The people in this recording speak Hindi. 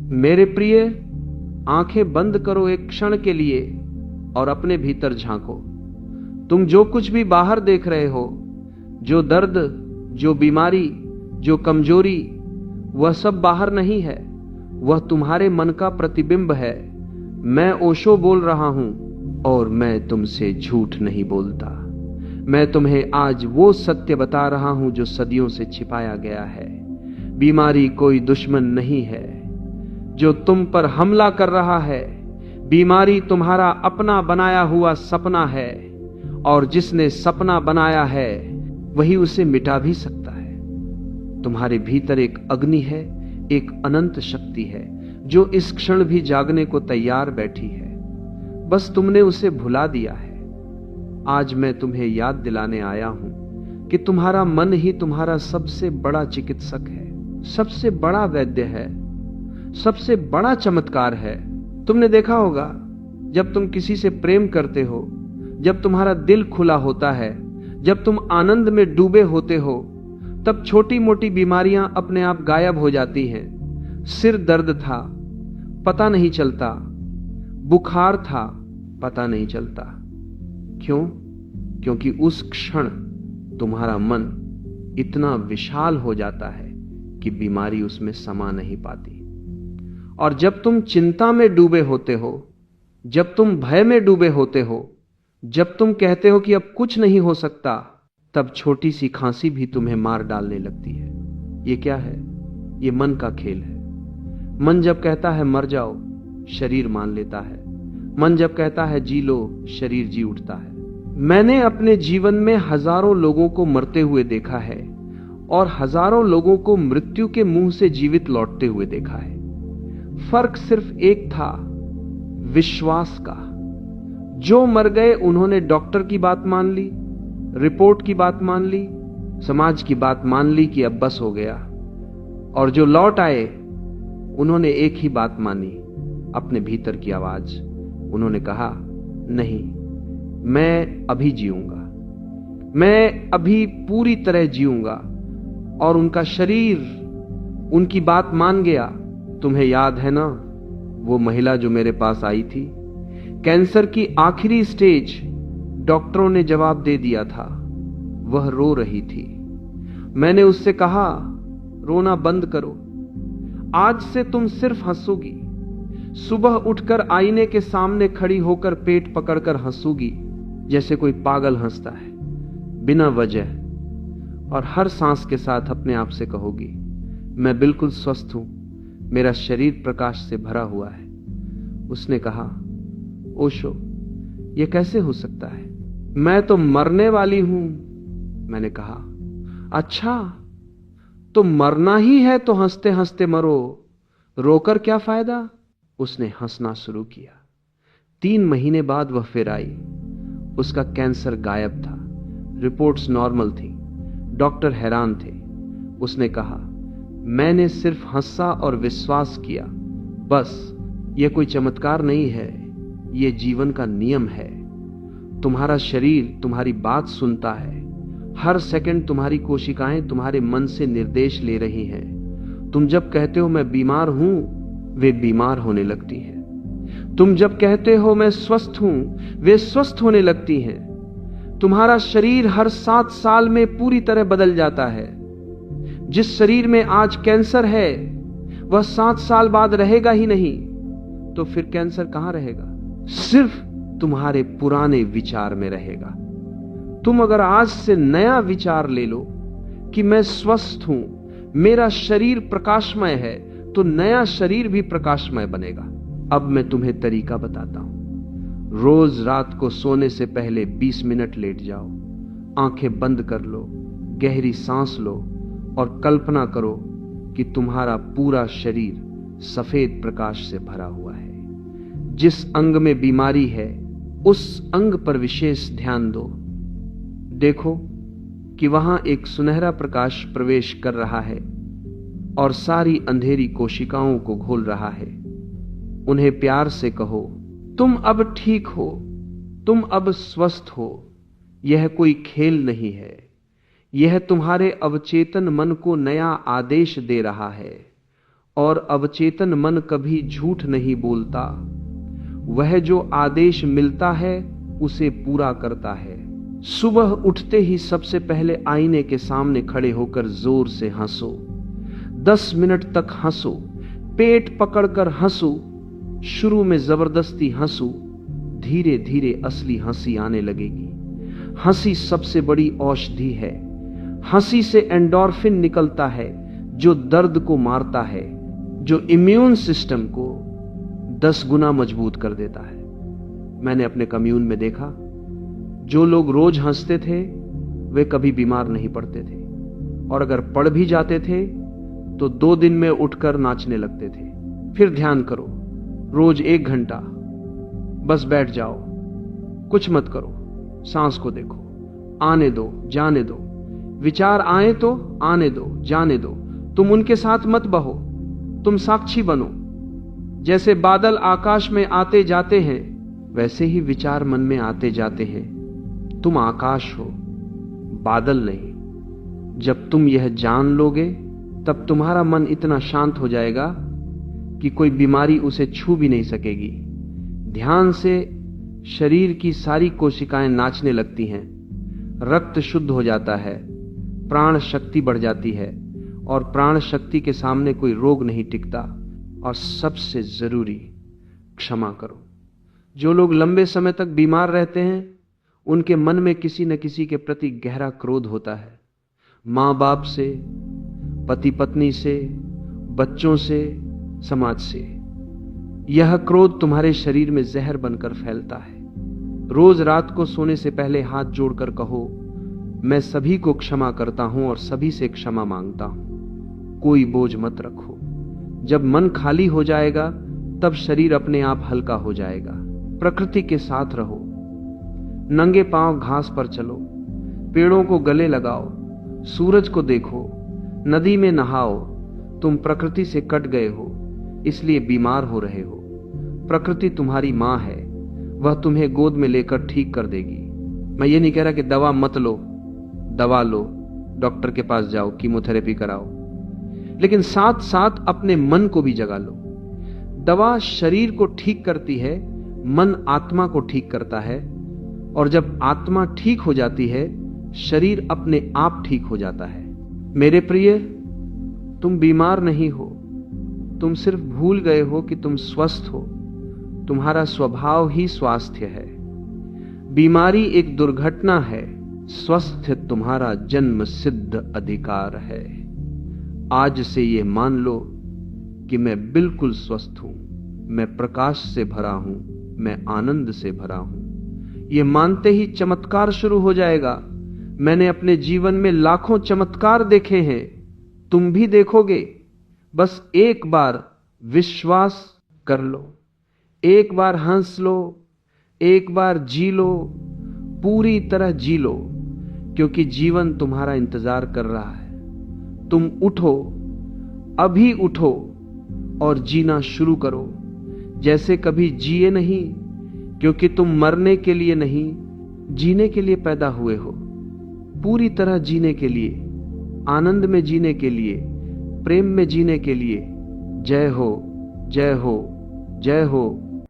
मेरे प्रिय, आंखें बंद करो एक क्षण के लिए और अपने भीतर झांको। तुम जो कुछ भी बाहर देख रहे हो, जो दर्द, जो बीमारी, जो कमजोरी, वह सब बाहर नहीं है, वह तुम्हारे मन का प्रतिबिंब है। मैं ओशो बोल रहा हूं और मैं तुमसे झूठ नहीं बोलता। मैं तुम्हें आज वो सत्य बता रहा हूं जो सदियों से छिपाया गया है। बीमारी कोई दुश्मन नहीं है जो तुम पर हमला कर रहा है। बीमारी तुम्हारा अपना बनाया हुआ सपना है, और जिसने सपना बनाया है वही उसे मिटा भी सकता है। तुम्हारे भीतर एक अग्नि है, एक अनंत शक्ति है जो इस क्षण भी जागने को तैयार बैठी है। बस तुमने उसे भुला दिया है। आज मैं तुम्हें याद दिलाने आया हूं कि तुम्हारा मन ही तुम्हारा सबसे बड़ा चिकित्सक है, सबसे बड़ा वैद्य है, सबसे बड़ा चमत्कार है। तुमने देखा होगा, जब तुम किसी से प्रेम करते हो, जब तुम्हारा दिल खुला होता है, जब तुम आनंद में डूबे होते हो, तब छोटी मोटी बीमारियां अपने आप गायब हो जाती हैं। सिर दर्द था, पता नहीं चलता। बुखार था, पता नहीं चलता। क्यों? क्योंकि उस क्षण तुम्हारा मन इतना विशाल हो जाता है कि बीमारी उसमें समा नहीं पाती। और जब तुम चिंता में डूबे होते हो, जब तुम भय में डूबे होते हो, जब तुम कहते हो कि अब कुछ नहीं हो सकता, तब छोटी सी खांसी भी तुम्हें मार डालने लगती है। ये क्या है? ये मन का खेल है। मन जब कहता है मर जाओ, शरीर मान लेता है। मन जब कहता है जी लो, शरीर जी उठता है। मैंने अपने जीवन में हजारों लोगों को मरते हुए देखा है और हजारों लोगों को मृत्यु के मुंह से जीवित लौटते हुए देखा है। फर्क सिर्फ एक था, विश्वास का। जो मर गए उन्होंने डॉक्टर की बात मान ली, रिपोर्ट की बात मान ली, समाज की बात मान ली कि अब बस हो गया। और जो लौट आए उन्होंने एक ही बात मानी, अपने भीतर की आवाज। उन्होंने कहा, नहीं, मैं अभी जीऊंगा, मैं अभी पूरी तरह जीऊंगा। और उनका शरीर उनकी बात मान गया। तुम्हें याद है ना, वो महिला जो मेरे पास आई थी, कैंसर की आखिरी स्टेज, डॉक्टरों ने जवाब दे दिया था। वह रो रही थी। मैंने उससे कहा, रोना बंद करो, आज से तुम सिर्फ हंसोगी। सुबह उठकर आईने के सामने खड़ी होकर पेट पकड़कर हंसूगी, जैसे कोई पागल हंसता है, बिना वजह। और हर सांस के साथ अपने आप से कहोगी, मैं बिल्कुल स्वस्थ हूं, मेरा शरीर प्रकाश से भरा हुआ है। उसने कहा, ओशो, यह कैसे हो सकता है? मैं तो मरने वाली हूं। मैंने कहा, अच्छा, तो मरना ही है तो हंसते हंसते मरो, रोकर क्या फायदा? उसने हंसना शुरू किया। 3 महीने बाद वह फिर आई। उसका कैंसर गायब था, रिपोर्ट्स नॉर्मल थी, डॉक्टर हैरान थे। उसने कहा, मैंने सिर्फ हंसा और विश्वास किया, बस। यह कोई चमत्कार नहीं है, यह जीवन का नियम है। तुम्हारा शरीर तुम्हारी बात सुनता है। हर सेकंड तुम्हारी कोशिकाएं तुम्हारे मन से निर्देश ले रही हैं। तुम जब कहते हो मैं बीमार हूं, वे बीमार होने लगती हैं। तुम जब कहते हो मैं स्वस्थ हूं, वे स्वस्थ होने लगती हैं। तुम्हारा शरीर हर 7 साल में पूरी तरह बदल जाता है। जिस शरीर में आज कैंसर है, वह 7 साल बाद रहेगा ही नहीं। तो फिर कैंसर कहां रहेगा? सिर्फ तुम्हारे पुराने विचार में रहेगा। तुम अगर आज से नया विचार ले लो कि मैं स्वस्थ हूं, मेरा शरीर प्रकाशमय है, तो नया शरीर भी प्रकाशमय बनेगा। अब मैं तुम्हें तरीका बताता हूं। रोज रात को सोने से पहले 20 मिनट लेट जाओ, आंखें बंद कर लो, गहरी सांस लो और कल्पना करो कि तुम्हारा पूरा शरीर सफेद प्रकाश से भरा हुआ है। जिस अंग में बीमारी है, उस अंग पर विशेष ध्यान दो। देखो कि वहां एक सुनहरा प्रकाश प्रवेश कर रहा है और सारी अंधेरी कोशिकाओं को घोल रहा है। उन्हें प्यार से कहो, तुम अब ठीक हो, तुम अब स्वस्थ हो। यह कोई खेल नहीं है, यह तुम्हारे अवचेतन मन को नया आदेश दे रहा है। और अवचेतन मन कभी झूठ नहीं बोलता। वह जो आदेश मिलता है उसे पूरा करता है। सुबह उठते ही सबसे पहले आईने के सामने खड़े होकर जोर से हंसो। 10 मिनट तक हंसो, पेट पकड़कर हंसो। शुरू में जबरदस्ती हंसो, धीरे धीरे असली हंसी आने लगेगी। हंसी सबसे बड़ी औषधि है। हंसी से एंडोर्फिन निकलता है जो दर्द को मारता है, जो इम्यून सिस्टम को 10 गुना मजबूत कर देता है। मैंने अपने कम्यून में देखा, जो लोग रोज हंसते थे वे कभी बीमार नहीं पड़ते थे, और अगर पड़ भी जाते थे तो 2 दिन में उठकर नाचने लगते थे। फिर ध्यान करो, रोज 1 घंटा बस बैठ जाओ, कुछ मत करो, सांस को देखो, आने दो जाने दो। विचार आए तो आने दो जाने दो, तुम उनके साथ मत बहो, तुम साक्षी बनो। जैसे बादल आकाश में आते जाते हैं वैसे ही विचार मन में आते जाते हैं। तुम आकाश हो, बादल नहीं। जब तुम यह जान लोगे तब तुम्हारा मन इतना शांत हो जाएगा कि कोई बीमारी उसे छू भी नहीं सकेगी। ध्यान से शरीर की सारी कोशिकाएं नाचने लगती हैं, रक्त शुद्ध हो जाता है, प्राण शक्ति बढ़ जाती है, और प्राण शक्ति के सामने कोई रोग नहीं टिकता। और सबसे जरूरी, क्षमा करो। जो लोग लंबे समय तक बीमार रहते हैं उनके मन में किसी न किसी के प्रति गहरा क्रोध होता है। मां बाप से, पति पत्नी से, बच्चों से, समाज से। यह क्रोध तुम्हारे शरीर में जहर बनकर फैलता है। रोज रात को सोने से पहले हाथ जोड़कर कहो, मैं सभी को क्षमा करता हूं और सभी से क्षमा मांगता हूं। कोई बोझ मत रखो। जब मन खाली हो जाएगा तब शरीर अपने आप हल्का हो जाएगा। प्रकृति के साथ रहो, नंगे पांव घास पर चलो, पेड़ों को गले लगाओ, सूरज को देखो, नदी में नहाओ। तुम प्रकृति से कट गए हो इसलिए बीमार हो रहे हो। प्रकृति तुम्हारी मां है, वह तुम्हें गोद में लेकर ठीक कर देगी। मैं ये नहीं कह रहा कि दवा मत लो, दवा लो, डॉक्टर के पास जाओ, कीमोथेरेपी कराओ, लेकिन साथ साथ अपने मन को भी जगा लो। दवा शरीर को ठीक करती है, मन आत्मा को ठीक करता है, और जब आत्मा ठीक हो जाती है शरीर अपने आप ठीक हो जाता है। मेरे प्रिय, तुम बीमार नहीं हो, तुम सिर्फ भूल गए हो कि तुम स्वस्थ हो। तुम्हारा स्वभाव ही स्वास्थ्य है। बीमारी एक दुर्घटना है, स्वास्थ्य तुम्हारा जन्म सिद्ध अधिकार है। आज से ये मान लो कि मैं बिल्कुल स्वस्थ हूं, मैं प्रकाश से भरा हूं, मैं आनंद से भरा हूं। ये मानते ही चमत्कार शुरू हो जाएगा। मैंने अपने जीवन में लाखों चमत्कार देखे हैं, तुम भी देखोगे। बस एक बार विश्वास कर लो, एक बार हंस लो, एक बार जी लो, पूरी तरह जी लो, क्योंकि जीवन तुम्हारा इंतजार कर रहा है। तुम उठो, अभी उठो और जीना शुरू करो जैसे कभी जिए नहीं, क्योंकि तुम मरने के लिए नहीं, जीने के लिए पैदा हुए हो। पूरी तरह जीने के लिए, आनंद में जीने के लिए, प्रेम में जीने के लिए। जय हो, जय हो, जय हो।